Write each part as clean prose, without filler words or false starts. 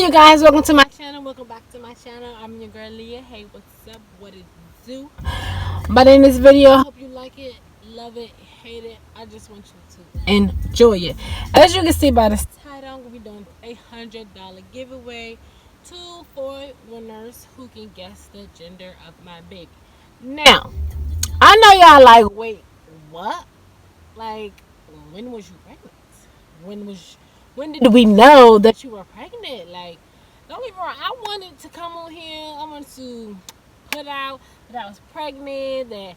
you guys, welcome to my channel. Welcome back to my channel. I'm your girl Leah. Hey, what's up? What it do? But in this video, I hope you like it, love it, hate it. I just want you to enjoy it. As you can see by this title, I'm gonna be doing a $100 giveaway to 4 winners who can guess the gender of my baby. Now, I know y'all like, wait, what? Like, when was you pregnant? When did we know that you were pregnant? Like, don't get me wrong, I wanted to come on here, I wanted to put out that I was pregnant, that,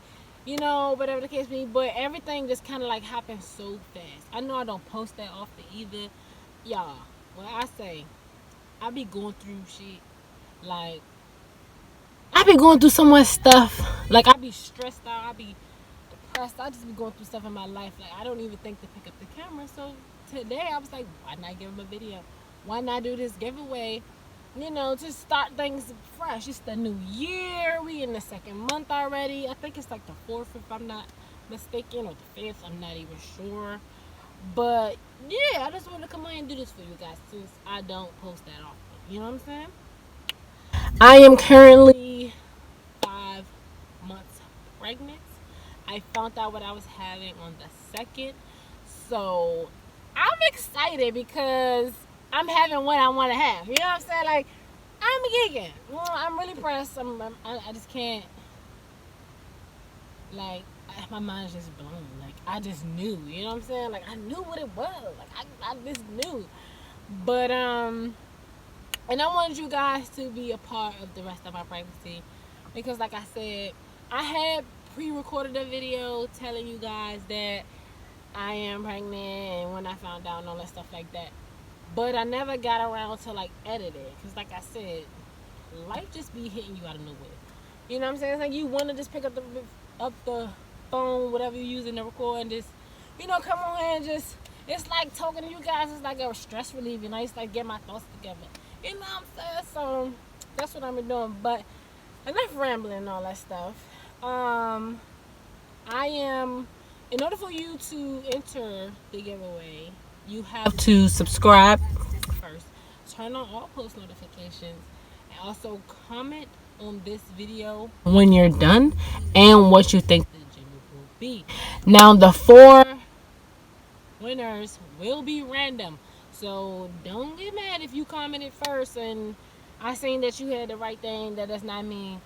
whatever the case may be, but everything just kind of like happened so fast. I know I don't post that often either. Y'all, when I say I be going through shit, like, I be going through so much stuff. Like, I be stressed out, I be depressed, I just be going through stuff in my life. Like, I don't even think to pick up the camera. So today I was like, why not give him a video? Why not do this giveaway? To start things fresh. It's the new year. We in the second month already. I think it's like the 4th, if I'm not mistaken, or the 5th. I'm not even sure. But yeah, I just want to come on and do this for you guys since I don't post that often. You know what I'm saying? I am currently 5 months pregnant. I found out what I was having on the 2nd. So I'm excited because I'm having what I want to have. You know what I'm saying? Like, I'm gigging. I'm really pressed. I just can't. Like, my mind's just blown. Like, I just knew. You know what I'm saying? Like, I knew what it was. Like, I just knew. But, and I wanted you guys to be a part of the rest of my pregnancy. Because, like I said, I had pre-recorded a video telling you guys that I am pregnant and when I found out and all that stuff like that. But I never got around to like edit it. Because like I said, life just be hitting you out of nowhere. You know what I'm saying? It's like you want to just pick up the phone, whatever you're using to record, and just, come on here and just, it's like talking to you guys. It's like a stress relief. I used to like get my thoughts together. You know what I'm saying? So that's what I've been doing. But enough rambling and all that stuff. In order for you to enter the giveaway, you have to subscribe first, turn on all post notifications, and also comment on this video when you're done and what you think the gender will be. Now, the 4 winners will be random, so don't get mad if you commented first and I seen that you had the right thing. That does not mean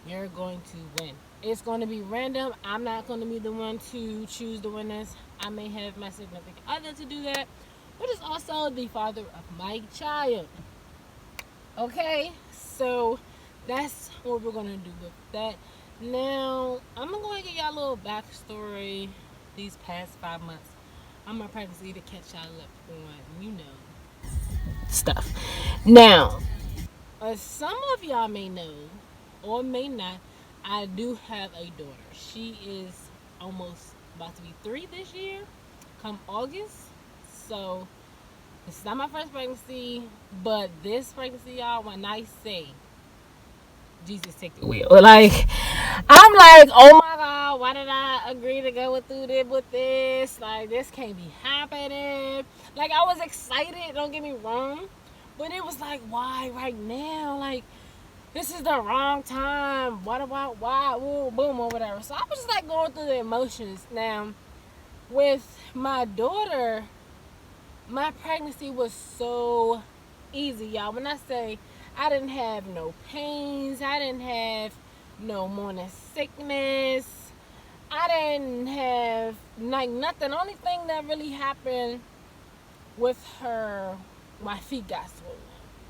you're going to win. It's going to be random. I'm not going to be the one to choose the winners. I may have my significant other to do that, but it's also the father of my child. Okay, so that's what we're going to do with that. Now, I'm going to give y'all a little backstory these past 5 months. I'm my pregnancy to catch y'all up on, stuff. Now, as some of y'all may know or may not, I do have a daughter. She is almost about to be 3 this year, come August. So this is not my first pregnancy, but this pregnancy, y'all, when I say Jesus take the wheel, like, I'm like, oh my God, why did I agree to go through this? Like, this can't be happening. Like, I was excited, don't get me wrong, but it was like, why right now? Like, this is the wrong time. What about why? Ooh, boom, or whatever. So I was just like going through the emotions. Now, with my daughter, my pregnancy was so easy, y'all. When I say I didn't have no pains, I didn't have no morning sickness, I didn't have like nothing. The only thing that really happened with her, my feet got swollen.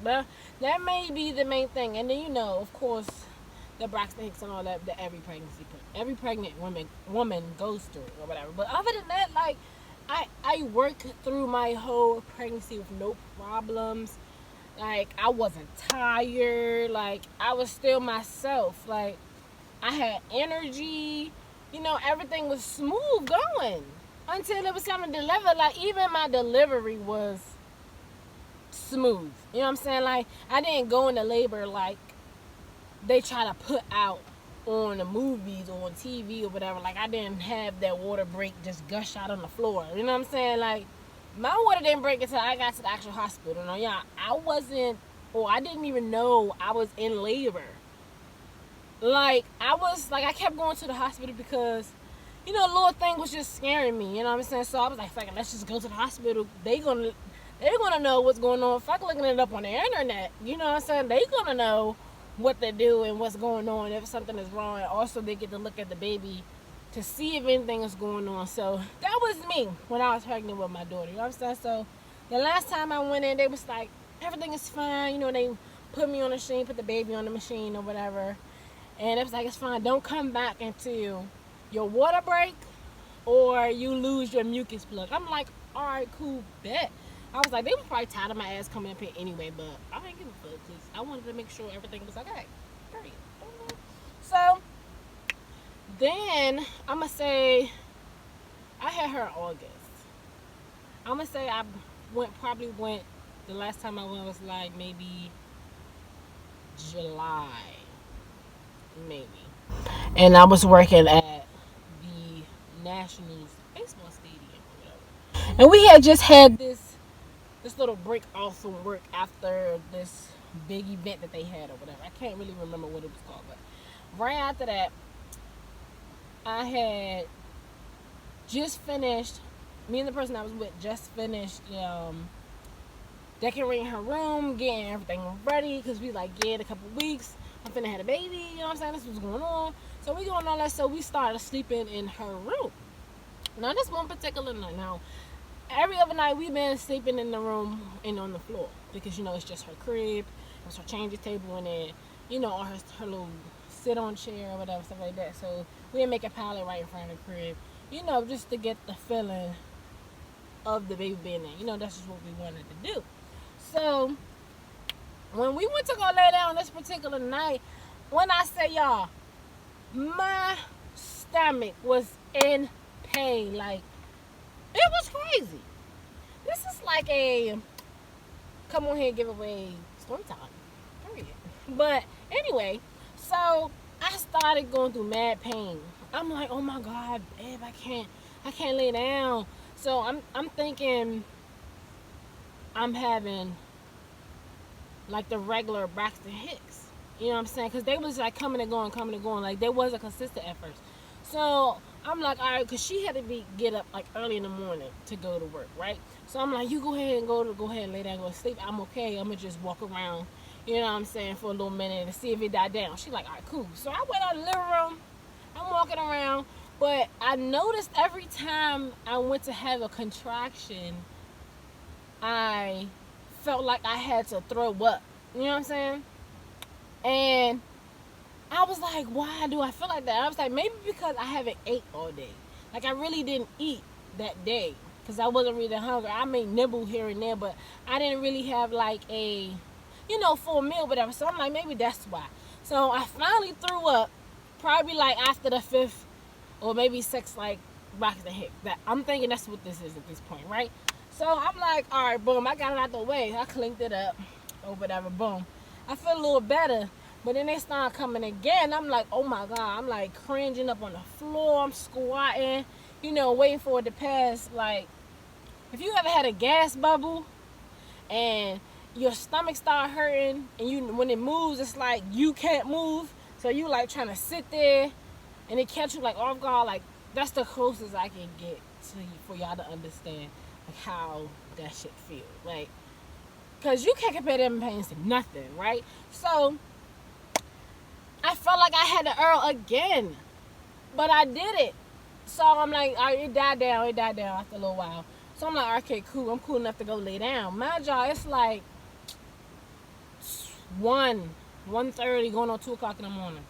But that may be the main thing. And then, of course, the Braxton Hicks and all that every pregnant woman goes through or whatever. But other than that, like, I worked through my whole pregnancy with no problems. Like, I wasn't tired. Like, I was still myself. Like, I had energy. Everything was smooth going until it was time to deliver. Like, even my delivery was smooth. You know what I'm saying? Like, I didn't go into labor like they try to put out on the movies or on TV or whatever. Like, I didn't have that water break just gush out on the floor. You know what I'm saying? Like, my water didn't break until I got to the actual hospital. Yeah, I wasn't or I didn't even know I was in labor. Like, I kept going to the hospital because, the little thing was just scaring me. You know what I'm saying? So I was like, fuck it, let's just go to the hospital. They're gonna know what's going on. Fuck looking it up on the internet. You know what I'm saying? They gonna know what to do and what's going on if something is wrong. And also, they get to look at the baby to see if anything is going on. So that was me when I was pregnant with my daughter. You know what I'm saying? So the last time I went in, they was like, everything is fine. They put me on the machine, put the baby on the machine or whatever. And it was like, it's fine. Don't come back until your water break or you lose your mucus plug. I'm like, all right, cool, bet. I was like, they were probably tired of my ass coming up here anyway, but I didn't give a fuck because I wanted to make sure everything was okay. Period. So then I'm going to say I had her in August. I'm going to say I probably went, the last time I went was like maybe July. Maybe. And I was working at the Nationals baseball stadium or whatever. And we had just had this little break off from work after this big event that they had or whatever. I can't really remember what it was called, but right after that, I had just finished, me and the person I was with just finished decorating her room, getting everything ready, because we like, yeah, in a couple weeks, I'm finna have a baby, you know what I'm saying? This was going on. So we doing all that, so we started sleeping in her room. Now, this one particular night, every other night we've been sleeping in the room and on the floor because, it's just her crib. There's her changing table in there, or her little sit-on chair or whatever, stuff like that. So we didn't make a pallet right in front of the crib, just to get the feeling of the baby being there. That's just what we wanted to do. So when we went to go lay down this particular night, when I say y'all, my stomach was in pain. Like, it was crazy. This is like a come on here giveaway story time. Period. But anyway, so I started going through mad pain. I'm like, oh my God, babe, I can't lay down. So I'm thinking I'm having like the regular Braxton Hicks. You know what I'm saying? Because they was like coming and going. Like, they wasn't consistent at first. So I'm like, all right, because she had to get up like early in the morning to go to work, right? So I'm like, you go ahead and lay down, go to sleep. I'm okay. I'm going to just walk around, you know what I'm saying, for a little minute and see if it died down. She like, all right, cool. So I went out in the living room. I'm walking around. But I noticed every time I went to have a contraction, I felt like I had to throw up. You know what I'm saying? And I was like, why do I feel like that? I was like, maybe because I haven't ate all day. Like, I really didn't eat that day because I wasn't really hungry. I may nibble here and there, but I didn't really have like a, full meal, whatever. So I'm like, maybe that's why. So I finally threw up, probably like after the fifth or maybe sixth, like, Braxton Hicks. That I'm thinking that's what this is at this point, right? So I'm like, all right, boom, I got it out the way. I cleaned it up or whatever, boom. I feel a little better. But then they start coming again. I'm like, oh my God. I'm like cringing up on the floor. I'm squatting, waiting for it to pass. Like, if you ever had a gas bubble and your stomach start hurting and when it moves, it's like you can't move. So you like trying to sit there and it catch you like off guard. Like, that's the closest I can get to for y'all to understand like how that shit feels. Like, because you can't compare them pains to nothing, right? So I felt like I had to Earl again, but I did it. So I'm like, all right, it died down after a little while. So I'm like, okay, cool. I'm cool enough to go lay down. Mind y'all, it's like 1:30 going on 2 o'clock in the morning.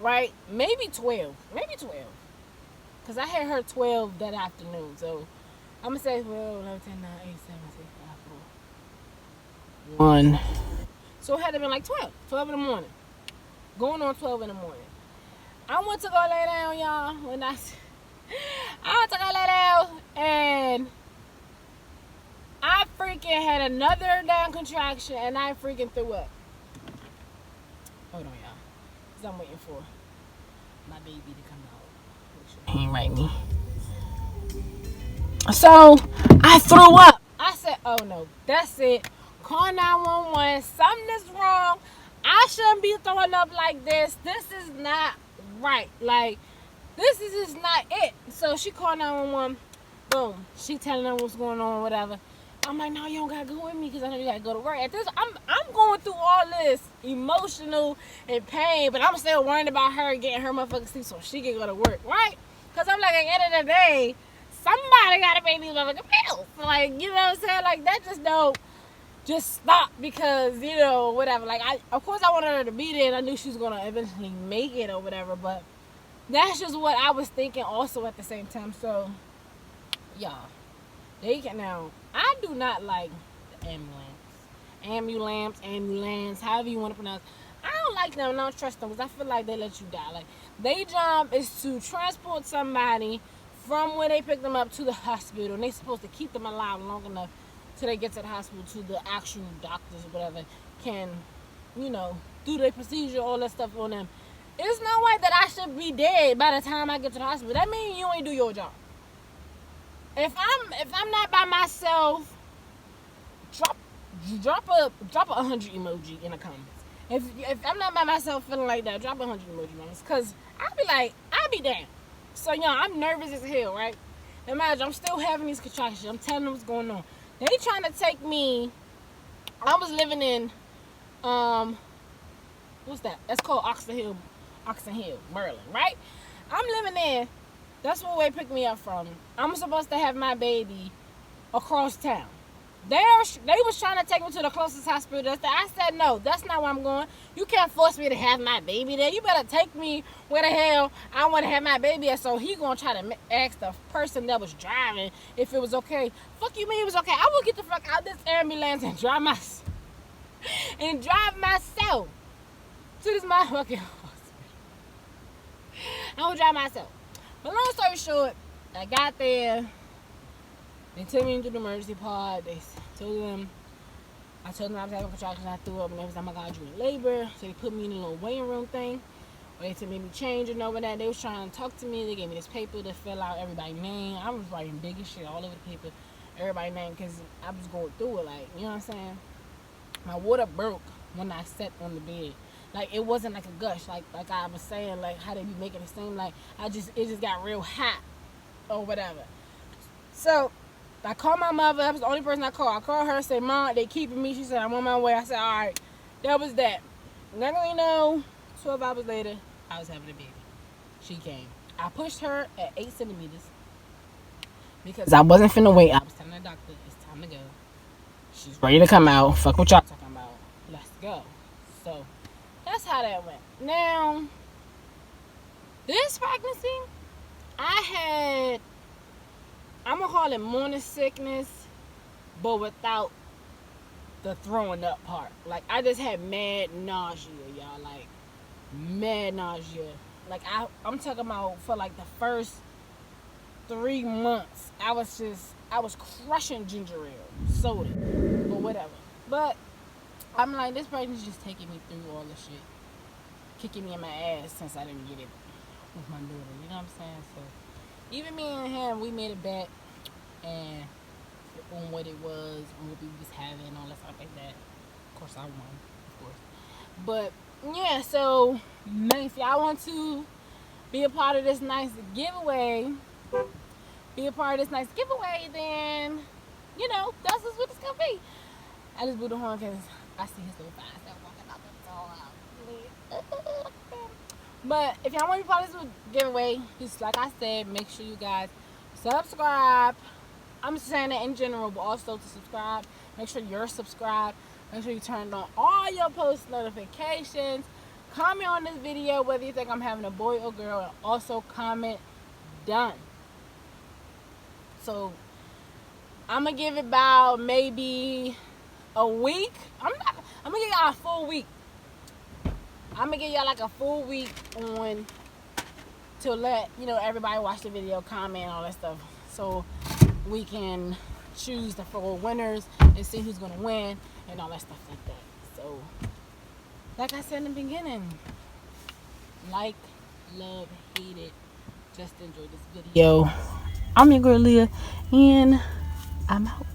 Right? Maybe 12. Because I had her 12 that afternoon. So I'm going to say 12, 11, 10, 9, 8, 7, 6, 5, 4, 1. So it had to be like 12 in the morning. Going on 12 in the morning. I went to go lay down, y'all. When I went to go lay down, and I freaking had another damn contraction, and I freaking threw up. Hold on, y'all. Because I'm waiting for my baby to come out. He ain't right me. So I threw up. I said, oh no, that's it. Call 911. Something is wrong. I shouldn't be throwing up like this. This is not right. Like, this is just not it. So she called 911. Boom. She telling them what's going on, whatever. I'm like, no, you don't gotta go with me because I know you gotta go to work. At this, I'm going through all this emotional and pain, but I'm still worrying about her getting her motherfucking sleep so she can go to work, right? Because I'm like, at the end of the day, somebody gotta pay these motherfucking bills. Like, you know what I'm saying? Like, that just don't just stop because, you know, whatever. Like, of course I wanted her to be there and I knew she was gonna eventually make it or whatever, but that's just what I was thinking also at the same time. So, y'all, they can now. I do not like the ambulance, however you want to pronounce. I don't like them. I don't trust them because I feel like they let you die. Like, their job is to transport somebody from where they pick them up to the hospital, and they're supposed to keep them alive long enough till they get to the hospital, to the actual doctors or whatever can, you know, do their procedure, all that stuff on them. There's no way that I should be dead by the time I get to the hospital. That means you ain't do your job. If I'm not by myself, drop a 100 emoji in the comments. If I'm not by myself feeling like that, drop a 100 emoji, cause I'll be down. So I'm nervous as hell, right? Imagine I'm still having these contractions. I'm telling them what's going on. They trying to take me. I was living in what's that? That's called Oxon Hill, Maryland, right? I'm living there. That's where they picked me up from. I'm supposed to have my baby across town. They was trying to take me to the closest hospital. I said, no, that's not where I'm going. You can't force me to have my baby there. You better take me where the hell I want to have my baby at. So he going to try to ask the person that was driving if it was okay. Fuck you mean it was okay? I will get the fuck out this ambulance and drive myself to this motherfucking hospital. I will drive myself. But long story short, I got there. They took me into the emergency pod. I told them I was having contractions. I threw up, and they was like, oh my God, you in labor. So they put me in a little waiting room thing. Or they took me change and over that. They was trying to talk to me. They gave me this paper to fill out everybody's name. I was writing big as shit all over the paper, everybody's name, because I was going through it. Like, you know what I'm saying? My water broke when I sat on the bed. Like, it wasn't like a gush, like I was saying, like how they be making it seem like it just got real hot or whatever. So I called my mother. That was the only person I called. I called her and said, Mom, they keeping me. She said, I'm on my way. I said, all right. That was that. Luckily, 12 hours later, I was having a baby. She came. I pushed her at 8 centimeters because I wasn't finna wait. I was telling the doctor, it's time to go. She's ready to come out. Fuck what y'all talking about. Let's go. So that's how that went. Now, this pregnancy, I'm going to call it morning sickness, but without the throwing up part. Like, I just had mad nausea, y'all. Like, mad nausea. Like, I'm talking about for like the first 3 months, I was crushing ginger ale, soda, or whatever. But I'm like, this pregnancy just taking me through all this shit, kicking me in my ass since I didn't get it with my daughter. You know what I'm saying? So even me and him, we made a bet and on what it was, on what we was having, all that stuff like that. Of course, I won, of course. But yeah, so if y'all want to be a part of this nice giveaway, then that's just what it's gonna be. I just blew the horn because I see his little fine stuff walking out the door. But if y'all want to be part of this giveaway, just like I said, make sure you guys subscribe. I'm just saying that in general, but also to subscribe. Make sure you're subscribed. Make sure you turned on all your post notifications. Comment on this video whether you think I'm having a boy or girl, and also comment done. So I'm gonna give it about maybe a week. I'm gonna give y'all a full week. I'm gonna give y'all like a full week on to let everybody watch the video, comment, all that stuff, so we can choose the 4 winners and see who's gonna win and all that stuff like that. So, like I said in the beginning, like, love, hate it, just enjoy this video. I'm your girl Leah, and I'm out.